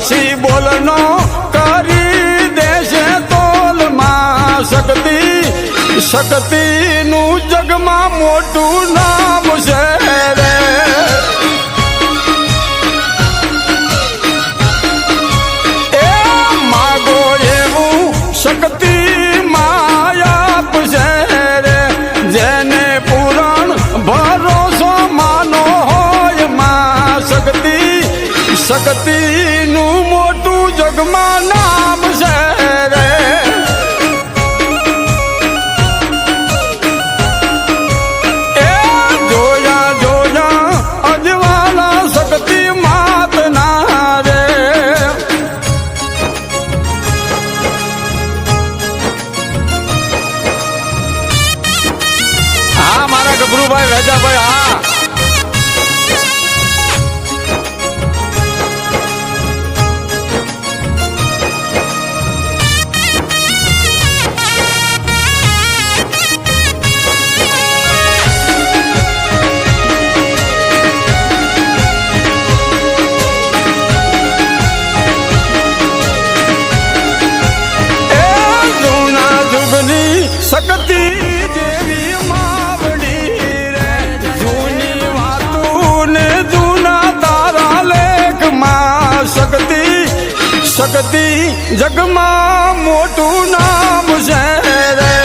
પછી બોલનો કરી દેશે તોલમાં શક્તિ શક્તિનું જગમાં મોટું નામ છે રે એ માગો એવું શક્તિ માયાપ છે રે જેને પુરાણ ભરોસો માનો હોય માં શક્તિ શક્તિનું મોટું જગમાં નામ છે રે એ જોયા જોયા અજવાલા શક્તિ માત ના રે હા મારા ગભરુભાઈ વેજાભાઈ હા શક્તિ જેવી માવડી રે જૂની વાતું ને જૂના તારા લેખમાં શક્તિ શક્તિ જગમાં મોટું નામ છે રે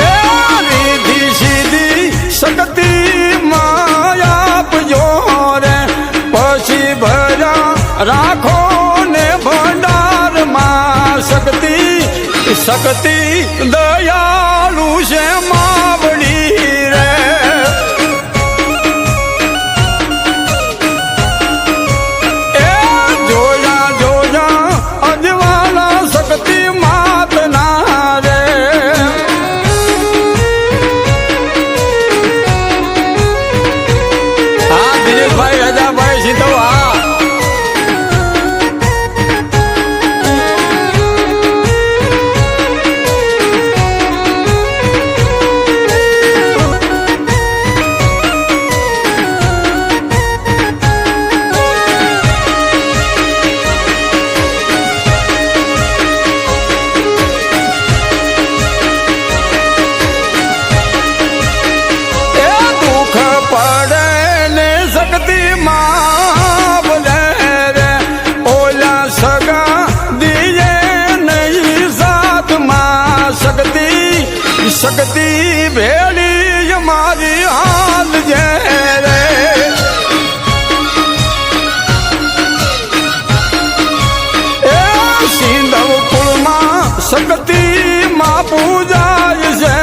એ રીધી સીધી શક્તિ માયાપજો રે પછી ભર્યા રાખો શક્તિ શક્તિ દયાળુ છે માવડી રે એ જોયા જોયા અજવાલા શક્તિ માત ના રે હા દિનેશભાઈ રાજાભાઈ સીધો હા શક્તિ ભેળી મારી હાલ જે રે એ સિંધવ કુળમાં શક્તિ માં પૂજાય છે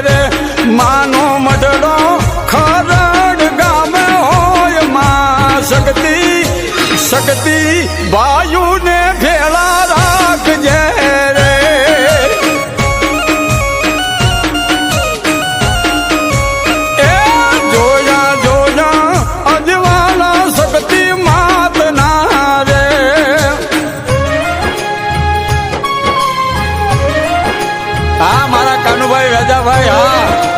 રે માનો મઢડો ખરડ ગામે હોય માં શક્તિ શક્તિ ભાઈઓને ભેળા રાખજે રે હા મારા કાનુભાઈ વેજાભાઈ હા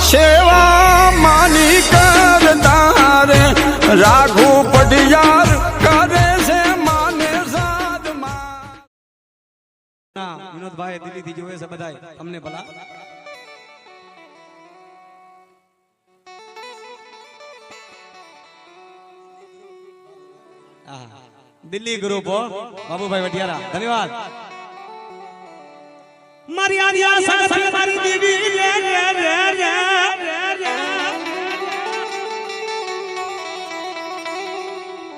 સેવા માની કરતા રે રાઘુ પડિયાર કરે છે માને સાધમાં વિનોદભાઈ દિલ્હીથી જોવે છે બધાય તમને ભલા દિલ્હી ગ્રુપ બાબુભાઈ વઢિયારા ધન્યવાદ મારી આર્યા સાસી મારી દેવી રે રે રે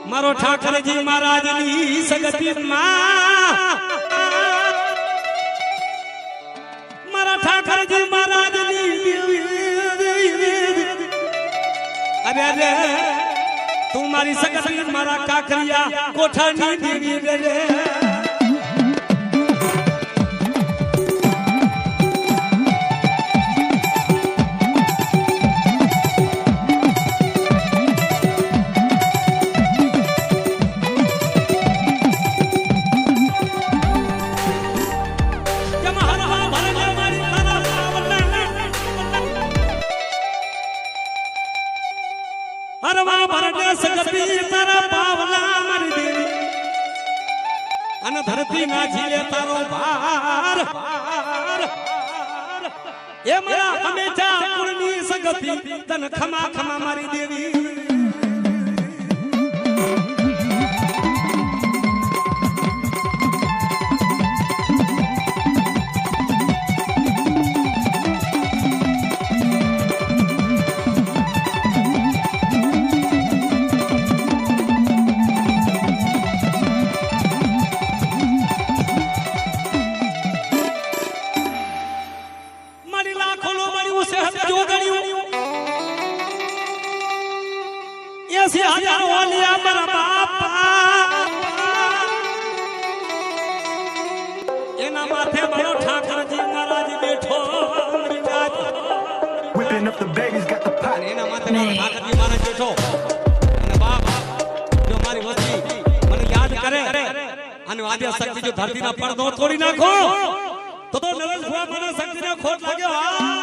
મારો ઠાકરજી મહારાજની સગતી માં મારા ઠાકરજી મહારાજની અરે રે તું મારી સગતી મારા કાકરિયા કોઠાની દેવી રે હરવા ભરને સગતી તારા પાવલા મારી દેવી અને ધરતી ના ઝીલે તારો ભાર એ મારા હંમેશા કુળની સગતી તન ખમા ખમા મારી દેવી એના માથે મારો ઠાકરજી મહારાજ બેઠો Whipping up the babies, got the pot. એના માથે મારો ઠાકરજી મહારાજ બેઠો અને બાપ જો મારી વસ્તી મને યાદ કરે અને આદ્ય શક્તિ જો ધરતીના પડદો તોડી નાખો તો નરેશ ભુવા મને શક્તિને ખોટ લાગ્યો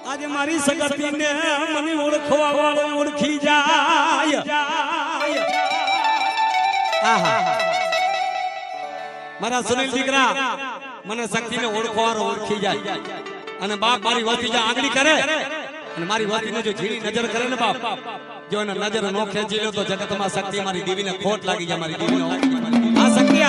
આજે મારી સગતીને મને ઓળખવા વાળો ઓળખી જાય મારા સુનિલ દીકરા મને શક્તિને ઓળખવાનો ઓળખી જાય અને બાપ મારી વસ્તી જો આંગળી કરે અને મારી વસ્તીને જો ઝીણી નજર કરે ને બાપ જો એને નજર નો ખેંચી લો તો જગતમાં શક્તિ મારી દેવીને ખોટ લાગી જાય મારી દેવીનો આ શક્તિ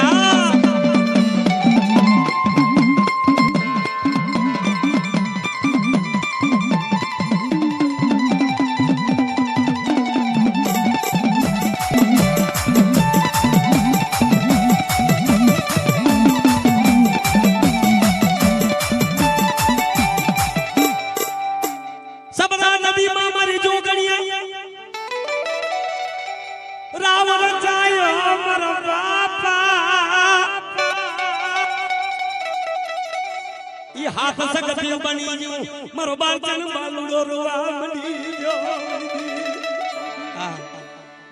હાથ સગતી બની ગયું મારો બાળચન બાલુડો રોવા મળી ગયો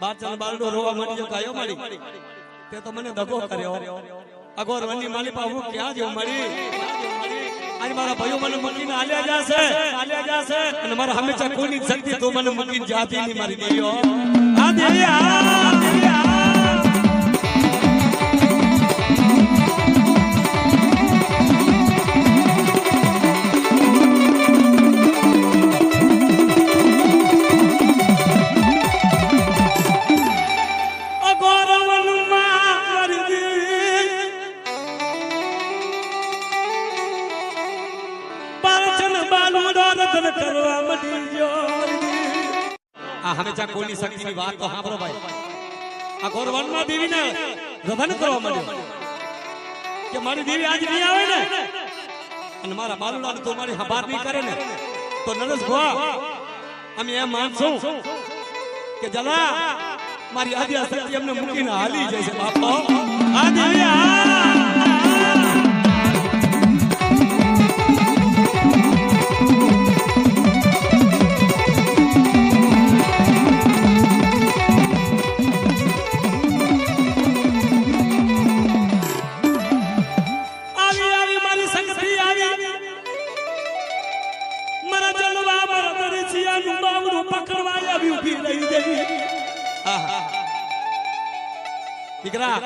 બાળચન બાલુડો રોવા મળી ગયો કયો મળી તે તો મને દગો કર્યો અગોર વની માલી પાહુ ક્યાં જો મળી આજ મારા ભાઈઓ મને મૂકીને આલ્યા જાશે અને મારા હંમેશા કોઈની શક્તિ તો મને મૂકીને જાતી નહીં મારી દેવીઓ આ દેવી હંમેશા કોઈની શક્તિની વાત તો સાંભળો ભાઈ આ ગોરવનમાં દેવીને રધન કરવા માંડ્યો કે મારી દેવી આજ નહીં આવે ને અને મારા બાલુડાને તો મારી હબાર નહીં કરે ને તો નરેશ ભુવા અમે એમ માનશું કે જલા મારી આદ્ય શક્તિ અમને મૂકીને હાલી જશે બાપા આ દેવી દીકરા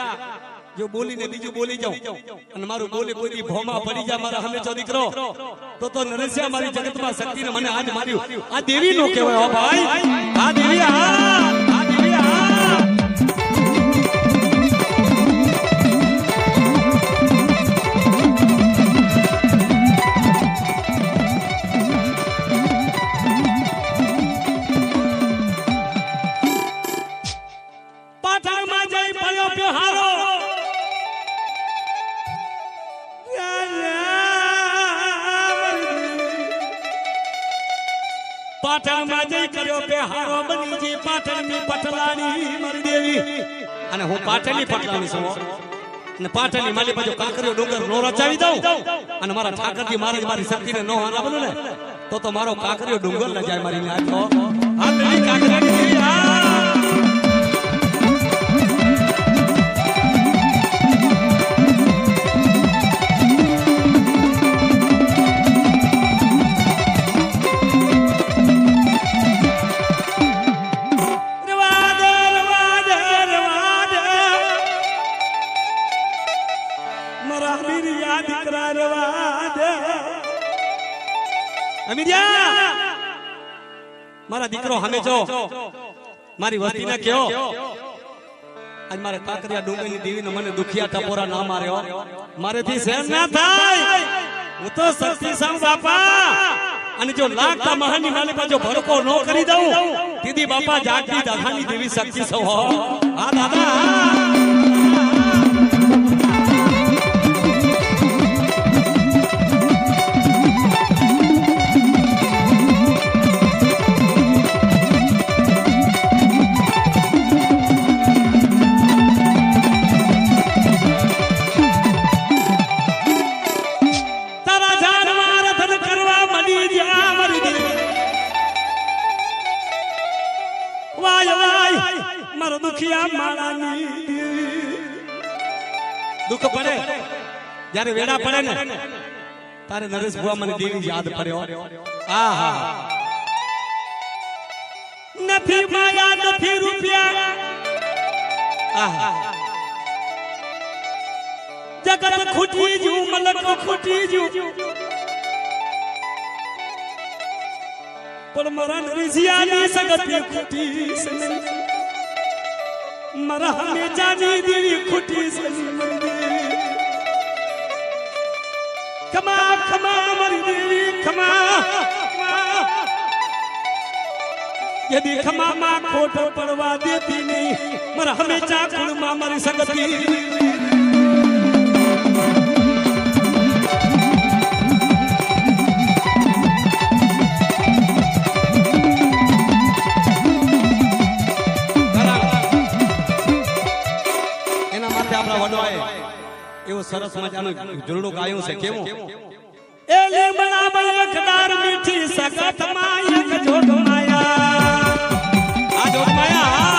જો બોલીને બીજું બોલી જાઉં અને મારું બોલે કોઈ દી ભોમાં પડી જાય મારા હમેશા દીકરો તો નરેશિયા મારી જગતમાં શક્તિને મને આજ માર્યું આ દેવી નો કહેવાય ભાઈ આ દેવી આ દેવી આ પાટણ માં જઈ કર્યો બે હારો બની જી પાટણ ની પટલાણી મારી દેવી અને હું પાટણ ની પટલાણી છું અને પાટણ ની માલી બાજુ કાંકરિયો ડુંગર નો રચાવી દઉં અને મારા ઠાકરજી મહારાજ મારી શક્તિને નો હારા બનો ને તો મારો કાંકરિયો ડુંગર ન જાય મારી નાખો આ દેવી કાંકરિયાની દેવી આ મારા દીકરો હમે જો મારી વસ્તી ને કયો આજ મારે કાંકરિયા ડુંગરની દેવીને મને દુખિયા ટપોરા ના માર્યો મારેથી સહન ના થાય હું તો શક્તિ સમ બાપા અને જો લાગતા મહાની માને પાછો ભડકો નો કરી દઉં દીદી બાપા જાગતી દાદાની દેવી શક્તિ સૌ હા દાદા દુઃખ પડે જ્યારે વેડા પડે ને તારે નરેશ ભુવા મને દેવી યાદ પડ્યો આહા નથી માયા નથી રૂપિયા આહા જગત ખૂટી જુ મલક ખૂટી જુ પણ મારા નરેશિયાની સગતી ખૂટી છે મારા હમેશાની દેવી ખૂટી છે ખમા ખમા મારી દેવી ખમા યદી ખમા માં ખોટો પડવા દેતી નહીં મારા હમેશા કુળમાં મારી સગતી એવો સરસ મજાનું જોરડું ગાયું છે કેવું એ લીમડા બળકદાર મીઠી સગત માં એક જોગ માયા આ જોગ માયા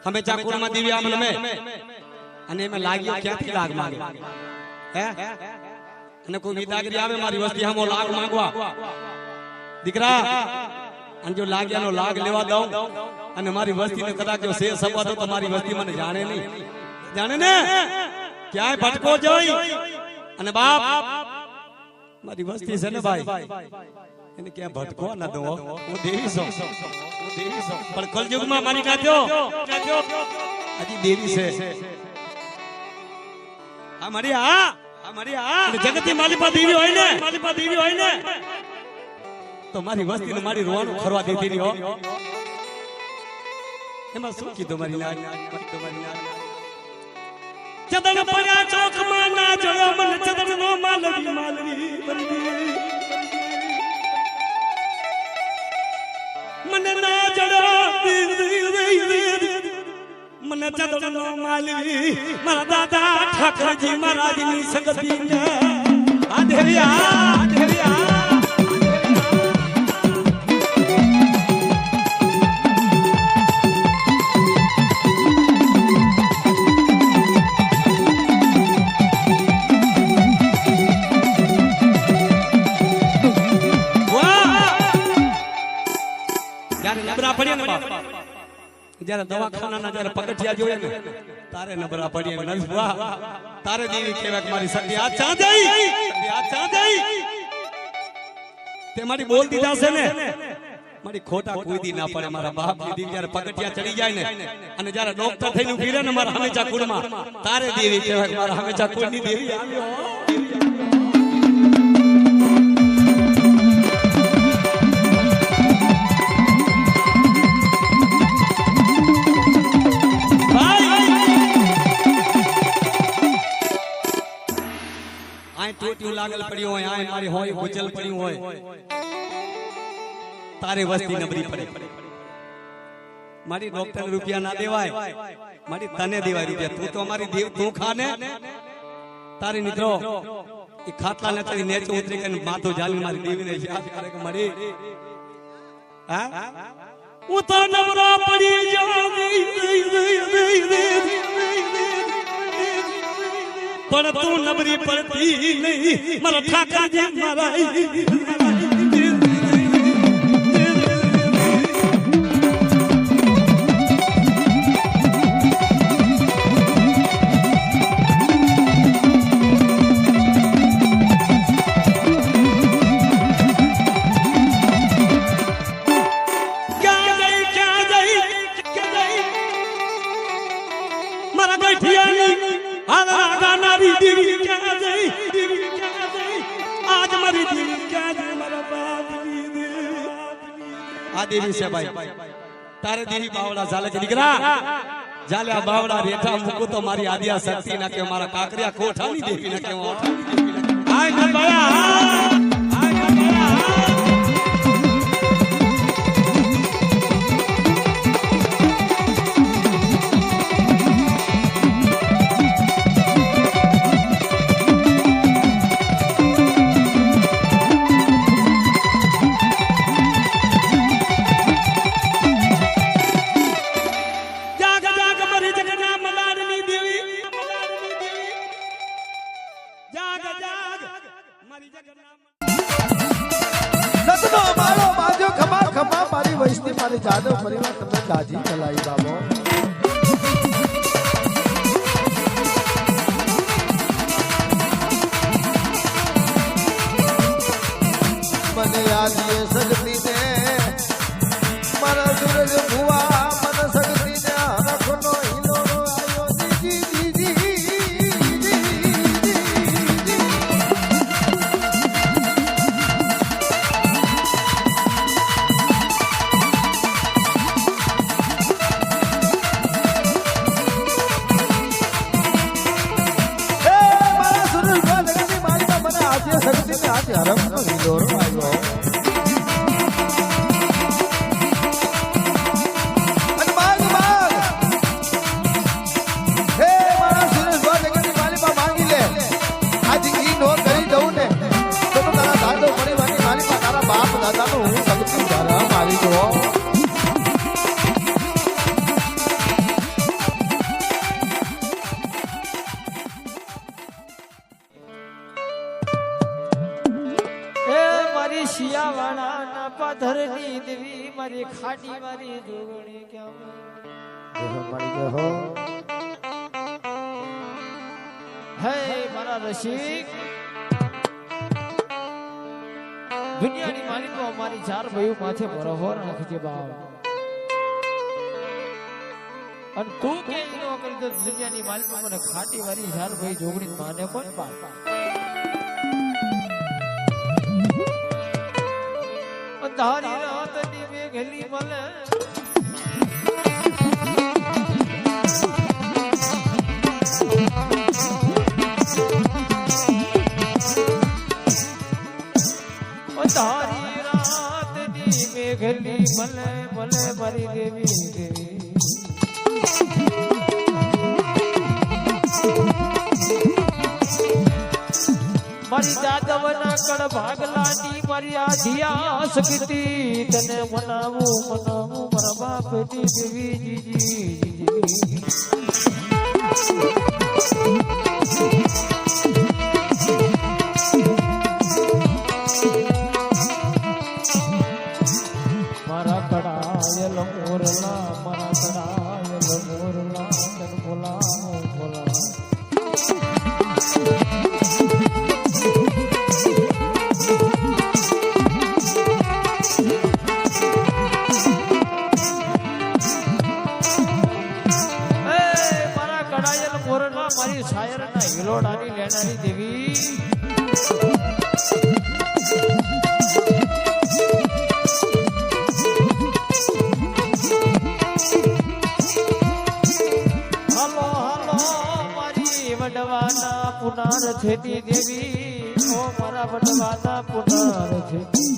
हमें चाकुर में दिव्या मन में अने में लागियो क्या थी लाग मांगे है અને કોઈ વિદાગરી આવે મારી વસ્તી હામો લાગ માંગવા દીકરા અને જો લાગ્યાનો લાગ લેવા દઉં અને મારી વસ્તીને કદાચ જો શે સવા તો મારી વસ્તી મને જાણે નહીં જાણે ને ક્યાંય ભટકો જોઈ અને બાપ મારી વસ્તી છે ને ભાઈ એને ક્યાં ભટકો ન દો હું દેવી છું પણ કલયુગમાં મારી કાઢ્યો હજી દેવી છે આ મારી જગતની માલિપા દેવી હોય ને તો મારી વસ્તીને મારી રોવાનું ખરવા દેતી રહ્યો એમાં શું કીધું મારી નાની ચદન પડ્યા ચોકમાં ના જોયો મને ચદન નો માલવી મને ના જડો મને ચદન નો માલવી મારા દાદા ઠાકરજી મહારાજની સંગતિ આ દેવી જયારે દવાખાના જયારે પગથિયા જોઈએ ને તારે નબરા પડીએ નરસુઆ તારે દેવી કહેવાય મારી શક્તિ આ ચા જઈ તે મારી બોલ દીધા છે ને મારી ખોટા કોઈ દી ના પડે મારા બાપ ની દેવી જયારે પગથિયા ચડી જાય ને અને જયારે ડોક્ટર થઈને ઉભી રહે ને મારા હમેચા કુળમાં તારે દેવી કહેવાય મારા હમેચા કુળની દેવી આવ્યો लागल पड़ी हो आए मारी होय गुचल पड़ी होय तारे वस्ती नबरी पड़े मारी डॉक्टर रुपया ना देवाय मारी तने देवाय रुपया तू तो हमारी देव तू खाने तारे निद्रो ये खाटला ने तेरी नेच उतरे के माथो जाली मारी देवी ने याद करे के मरी हां वो तो नबरा पड़ी जो पर तू नबरी पड़ती नहीं मारा ठाकर जी मारा मारा बैठिया आज मरी देवी क्या मारा बाप आ देवी से भाई तारे देवी बावड़ा झाले के दिकरा झाले आ बावड़ा रेठा मुको तो मारी आदिया शक्ति ना के मारा काकरिया कोठानी देवी ना के आय न बया मारे जादव परिवार तमे दाजी चलाई बाबो मने याद ये सकती ने मारा सूरज भुआ मन सकती ने रखनो हिलोरो आयो जी ધરની દેવી મારી ખાટી મારી જોગણી ક્યાં મારી હો હે મારા રસિક દુનિયાની માલિકો અમારી ચાર ભાઈઓ માથે ભરોહો રાખજે બાપ અને તું કે નો કરી તો દુનિયાની માલિકો મને ખાટી વાળી ચાર ભાઈ જોગણી માને કોણ બાપ અંધારી રાતની મેઘલી મલે તારી રાતની મેઘલી ભલે ભલે મારી દેવી દેવી મારી જાદવના કડ ભાગલાની મારી આધિયા શક્તિ તને મનાવું મનાવું મારા બાપની દેવી જીજી મારા કડાયલ મોરલા મારા કડાયલ મોરલા તન બોલાવો બોલા મારા કડાયલ મોરલા મારી શાયરના હિલોડાની લેનારી દેવી વડવાના પુનાર છેતી દેવી ઓ મારા વડવાના પુનાર છેતી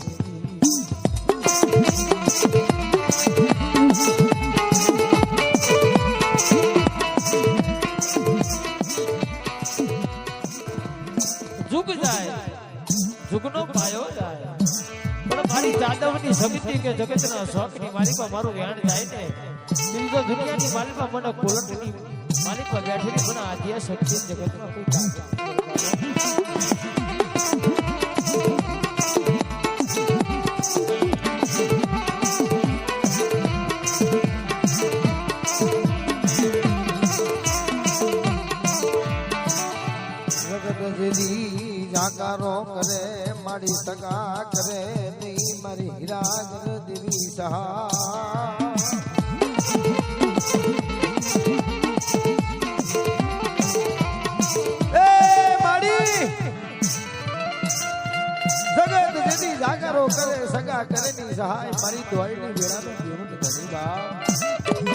જુગ જાય જુગનો પાયો જાય પણ મારી જાદવની શક્તિ કે જગતના શોખની માલિકા મારું વ્યાણ જાય ને બીજો દુનિયાની માલિકા મને કોલટની માલિકા બેઠેલી મને આદ્ય શક્તિ જગતમાં કોઈ જાકારો કરે મારી સગા કરે નહીં મારી હિરાજ દેવી સહા જાગરો કરે સગા કરે ની સહાય મારી દોઈની વેળાનું જીવન ધણી બા